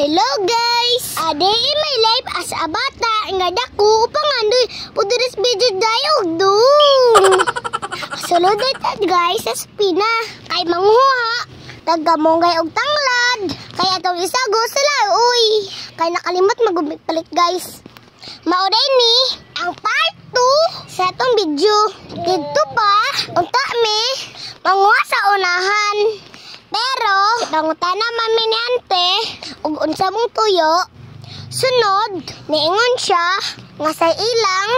Hello guys! Ade may live as a bata nga dako upang andoy puduris video dayog dong. Sulod ito guys sa spina kay manghuha tagamonggay og tanglad kay atong isago sila uy kay nakalimot magpalit guys. Mauday ni ang part 2 sa atong video. Dito pa unta mi manguha sa unahan. Pero nangutana mami ni ante ug unsa mong tuyo. Sunod niingon siya nga sa ilang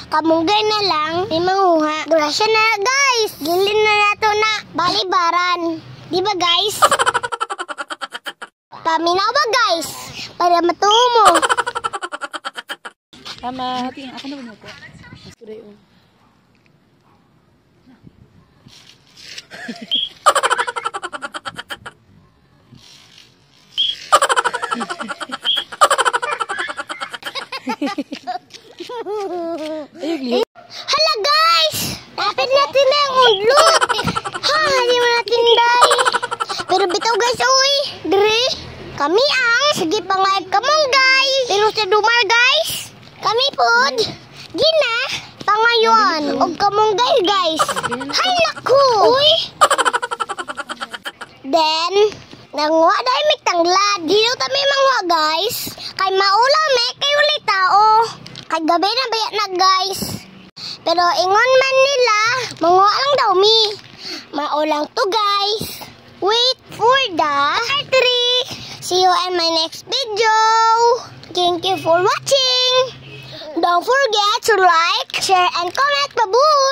kamunggay na lang ni manguha. Grasya na guys. Gilin na nato na balibaran. Di ba guys? Paminaw ba guys? Para matuo mo. Tama. Hati, ako na ba po? Mas kuday o. Hala guys! Dapat natin na yung udlot. Ha, hindi mo natin day. Pero bitaw guys, uy. Dre, kami ang sige pangayag kamunggay. Pero sa dumar guys, kami pod. Gina, pangayon. O kamunggay guys. Hay naku. Uy. Then, nanguha dahil may tanglad. Dito kami manguha guys. Kay maulang may kay ulay tao. Kay gabi na baya na guys. Pero ingon man nila, manguha lang daw mi. Maulang to guys. Wait for the part 3. See you in my next video. Thank you for watching. Don't forget to like, share, and comment. Babu!